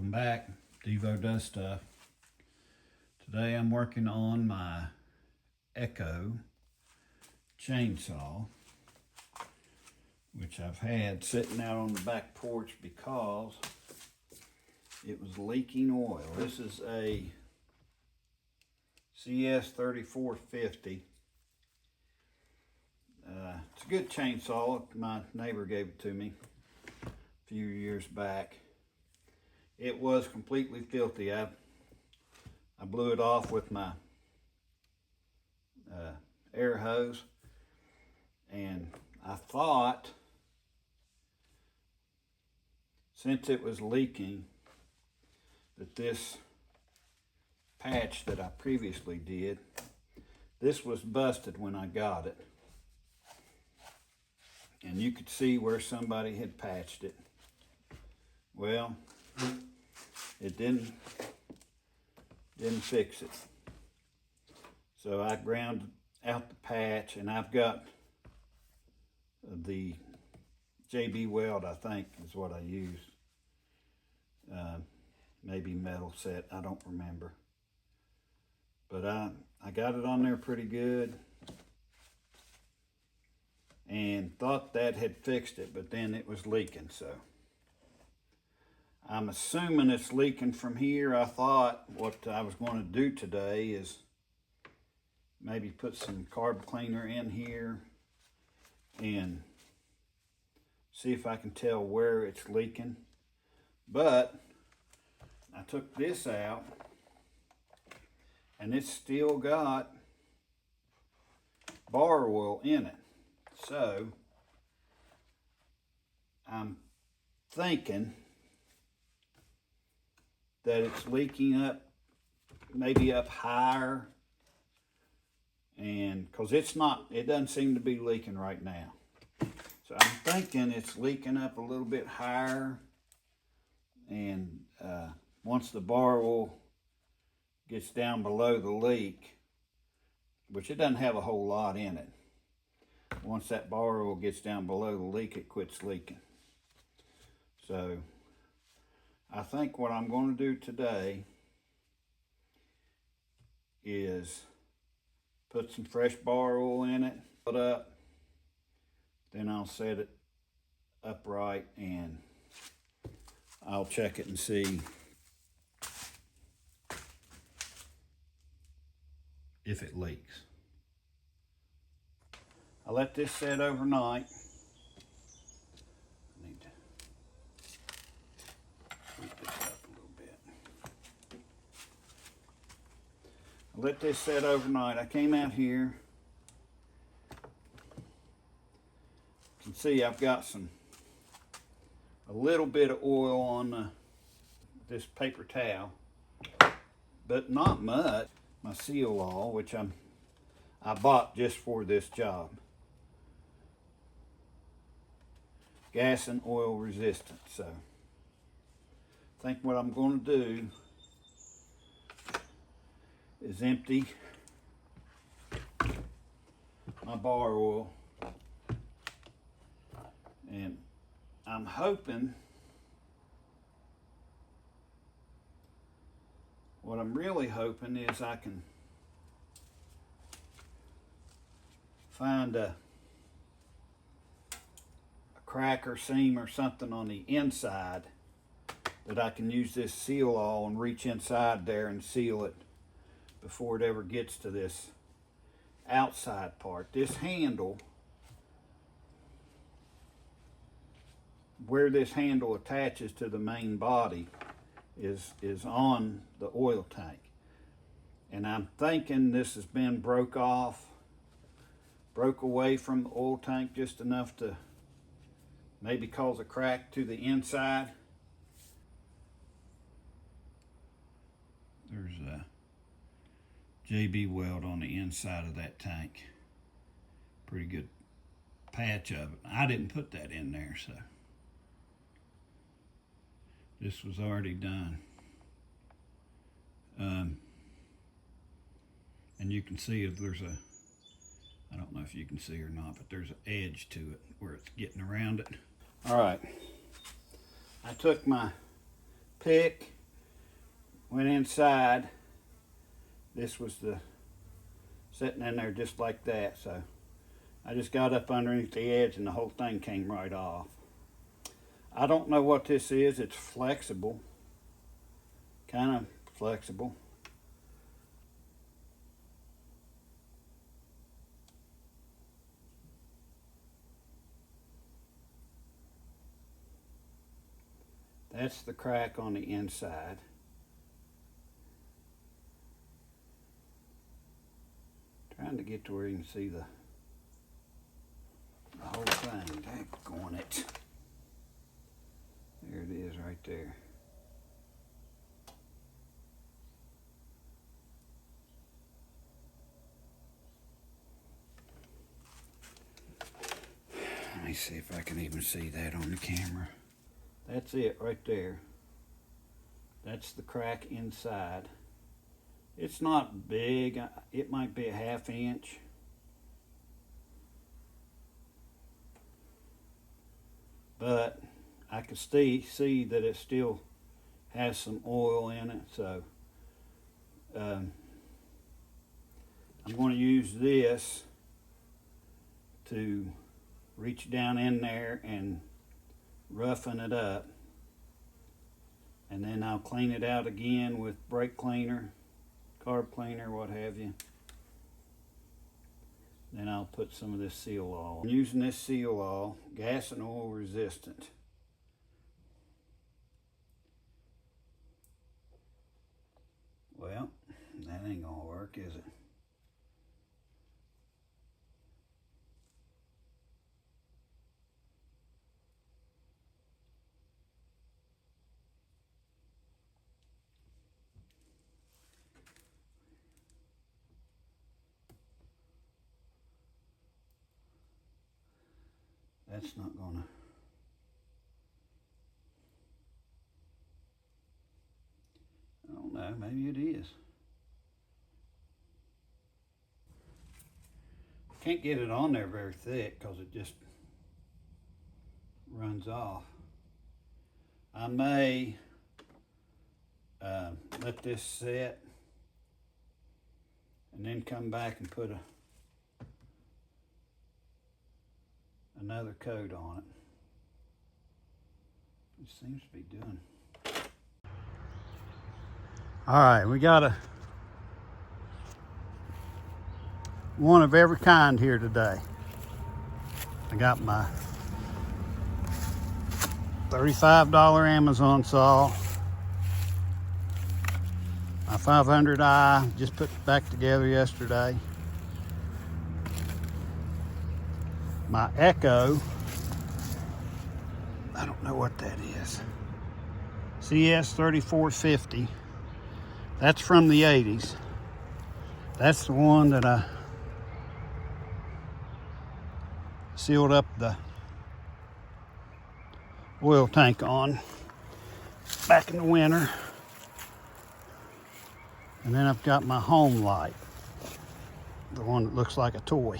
Welcome back, Devo Does Stuff. Today I'm working on my Echo chainsaw, which I've had sitting out on the back porch because it was leaking oil. This is a CS3450. It's a good chainsaw. My neighbor gave it to me a few years back. It was completely filthy. I blew it off with my air hose, and I thought, since it was leaking, that this patch that I previously did, this was busted when I got it. And you could see where somebody had patched it. Well, it didn't fix it. So I ground out the patch, and I've got the JB Weld, I think is what I used. Maybe metal set, I don't remember. But I got it on there pretty good and thought that had fixed it, but then it was leaking. So I'm assuming it's leaking from here. I thought what I was going to do today is maybe put some carb cleaner in here and see if I can tell where it's leaking. But I took this out and it's still got bar oil in it. So I'm thinking that it's leaking up, maybe up higher, and because it doesn't seem to be leaking right now. So I'm thinking it's leaking up a little bit higher, and once the bar oil gets down below the leak, which it doesn't have a whole lot in it, once that bar oil gets down below the leak, it quits leaking. So I think what I'm going to do today is put some fresh bar oil in it, put up, then I'll set it upright and I'll check it and see if it leaks. I let this set overnight. I need to tweak this up a little bit. I let this set overnight. I came out here. You can see I've got a little bit of oil on this paper towel, but not much. My Seal-All, which I bought just for this job. Gas and oil resistant. So I think what I'm going to do is empty my bar oil, and I'm hoping, what I'm really hoping is I can find a crack or seam or something on the inside that I can use this Seal-All and reach inside there and seal it before it ever gets to this outside part. This handle, where this handle attaches to the main body, is on the oil tank. And I'm thinking this has been broke away from the oil tank just enough to maybe cause a crack to the inside. There's a JB Weld on the inside of that tank. Pretty good patch of it. I didn't put that in there, so this was already done. And you can see if there's I don't know if you can see or not, but there's an edge to it where it's getting around it. All right, I took my pick, went inside. This was the sitting in there just like that. So I just got up underneath the edge and the whole thing came right off. I don't know what this is. It's flexible, kind of flexible. That's the crack on the inside. Trying to get to where you can see the whole thing. Daggone it. There it is right there. Let me see if I can even see that on the camera. That's it right there. That's the crack inside. It's not big. It might be a 1/2 inch. But I can see that it still has some oil in it. So I'm going to use this to reach down in there and roughen it up, and then I'll clean it out again with brake cleaner, carb cleaner, what have you. Then I'll put some of this seal oil. I'm using this seal oil, gas and oil resistant. Well, that ain't gonna work, is it? That's not gonna. I don't know, maybe it is. Can't get it on there very thick because it just runs off. I may let this set and then come back and put another coat on it. It seems to be doing. All right, we got one of every kind here today. I got my $35 Amazon saw, my 500i, just put back together yesterday. My Echo, I don't know what that is. CS3450. That's from the 80s. That's the one that I sealed up the oil tank on back in the winter. And then I've got my home light, the one that looks like a toy.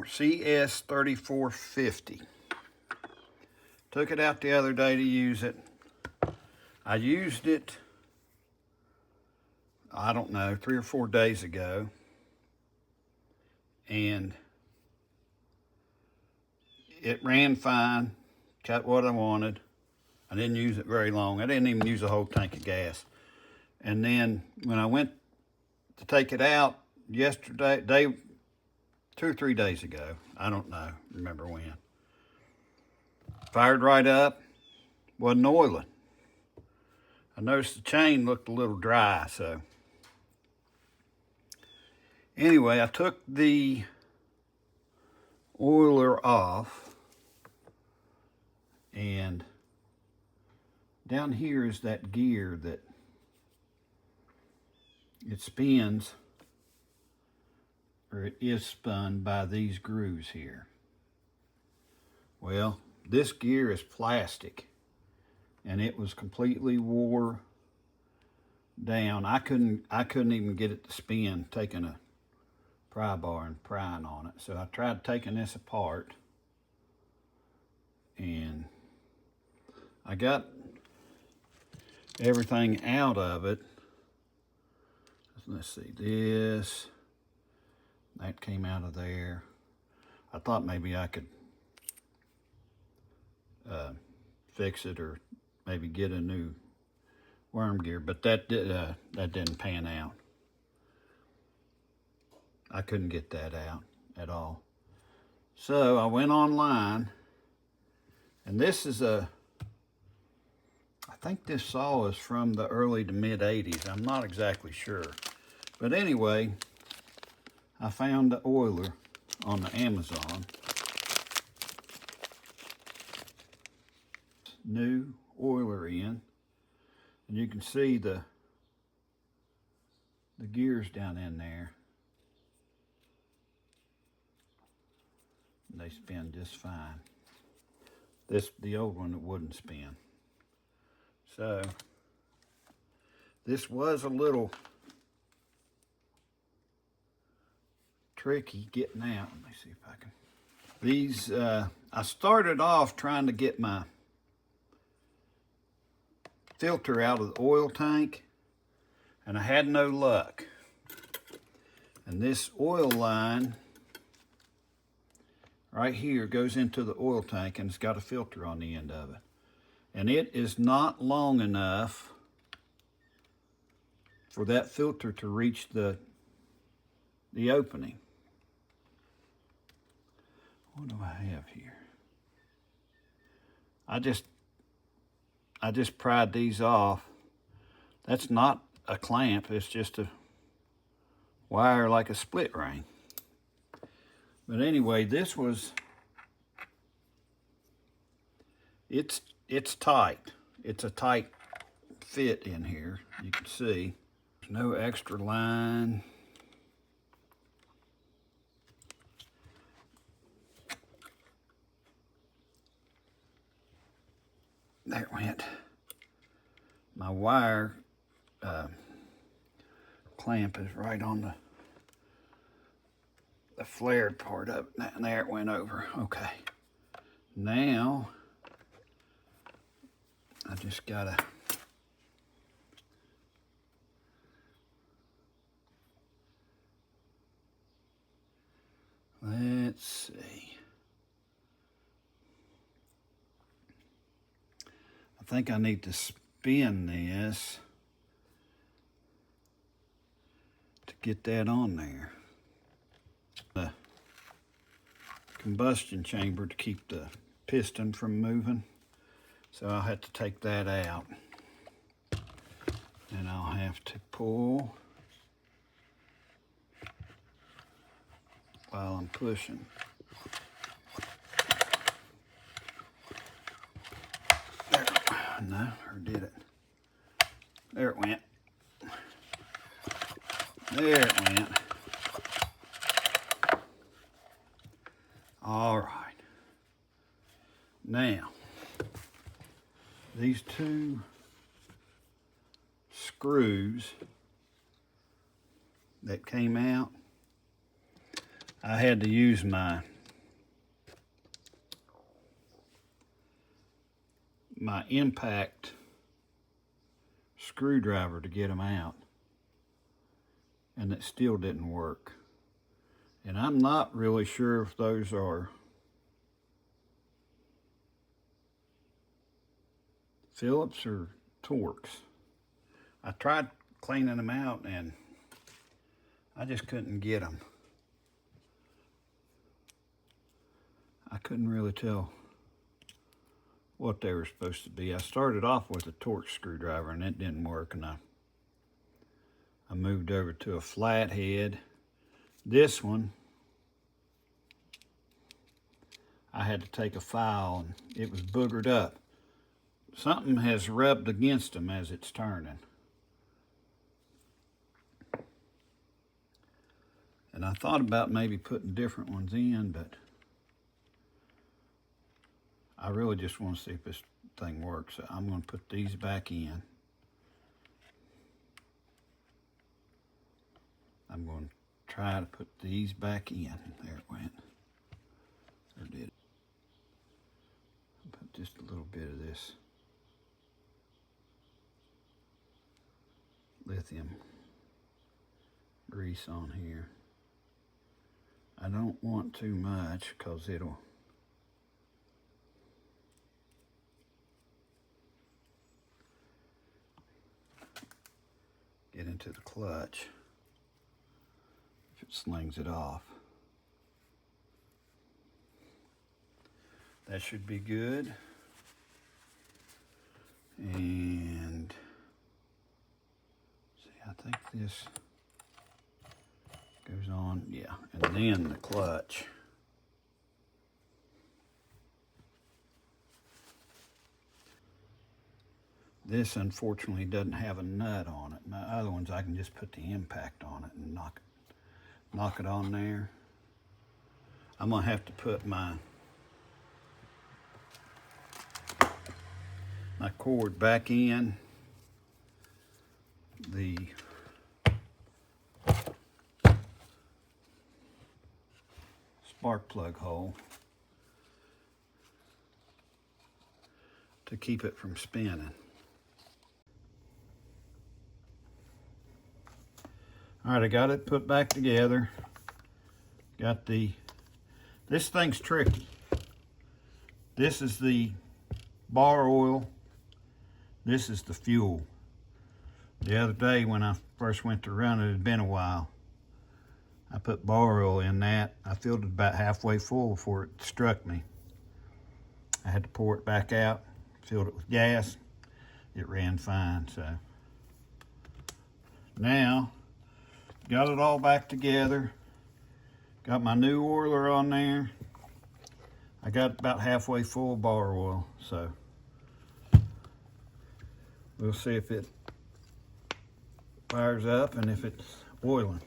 CS 3450. Took it out the other day to use it. I used it, I don't know, 3 or 4 days ago. And it ran fine, got what I wanted. I didn't use it very long. I didn't even use a whole tank of gas. And then when I went to take it out yesterday, 2 or 3 days ago, I don't know, remember when. Fired right up, wasn't oiling. I noticed the chain looked a little dry, so. Anyway, I took the oiler off, and down here is that gear that it spins, or it is spun by these grooves here. Well, this gear is plastic, and it was completely wore down. I couldn't even get it to spin, taking a pry bar and prying on it. So I tried taking this apart, and I got everything out of it. Let's see, that came out of there. I thought maybe I could fix it, or maybe get a new worm gear, but that didn't pan out. I couldn't get that out at all. So I went online, and this is I think this saw is from the early to mid 80s. I'm not exactly sure. But anyway, I found the oiler on the Amazon. New oiler in, and you can see the gears down in there. They spin just fine. The old one, it wouldn't spin. So this was a little tricky getting out. Let me see if I can. These, I started off trying to get my filter out of the oil tank, and I had no luck. And this oil line right here goes into the oil tank, and it's got a filter on the end of it. And it is not long enough for that filter to reach the opening. What do I have here? I just pried these off. That's not a clamp, it's just a wire like a split ring. But anyway, this was, it's tight. It's a tight fit in here, you can see. There's no extra line. There it went. My wire clamp is right on the flared part of it, and there it went over. Okay. Now, I just gotta let's see. I think I need to spin this to get that on there. The combustion chamber to keep the piston from moving. So I'll have to take that out. And I'll have to pull while I'm pushing. There, no, or did it? There it went. There it went. All right. Now, these two screws that came out, I had to use my impact screwdriver to get them out, and it still didn't work. And I'm not really sure if those are Phillips or Torx. I tried cleaning them out and I just couldn't get them. I couldn't really tell what they were supposed to be. I started off with a Torx screwdriver and it didn't work, and I moved over to a flathead. This one, I had to take a file and it was boogered up. Something has rubbed against them as it's turning. And I thought about maybe putting different ones in, but I really just want to see if this thing works. So I'm going to put these back in. I'm going to try to put these back in. There it went. Or did it? I'll put just a little bit of this lithium grease on here. I don't want too much because it'll get into the clutch if it slings it off. That should be good. And see, I think this goes on, yeah, and then the clutch. This unfortunately doesn't have a nut on it. My other ones, I can just put the impact on it and knock it on there. I'm gonna have to put my cord back in the spark plug hole to keep it from spinning. All right, I got it put back together. This thing's tricky. This is the bar oil. This is the fuel. The other day when I first went to run it, had been a while. I put bar oil in that. I filled it about halfway full before it struck me. I had to pour it back out, filled it with gas. It ran fine, so. Now, got it all back together. Got my new oiler on there. I got about halfway full of bar oil, so. We'll see if it fires up and if it's oiling.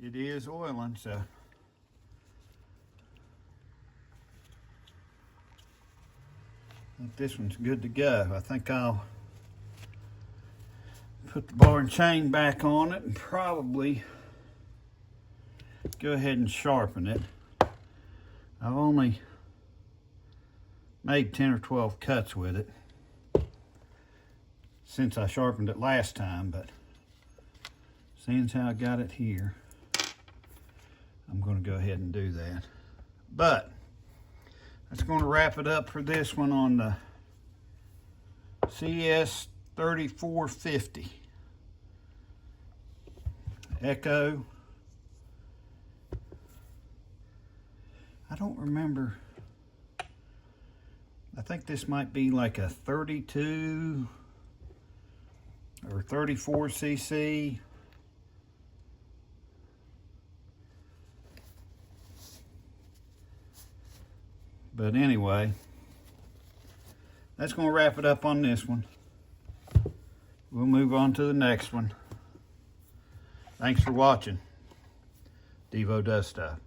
It is oiling, so I think this one's good to go. I think I'll put the bar and chain back on it and probably go ahead and sharpen it. I've only made 10 or 12 cuts with it since I sharpened it last time, but seeing as how I got it here, I'm going to go ahead and do that. But that's going to wrap it up for this one on the CS3450 Echo. I don't remember I think this might be like a 32 or 34 cc. But anyway, that's going to wrap it up on this one. We'll move on to the next one. Thanks for watching. Devo Does Stuff.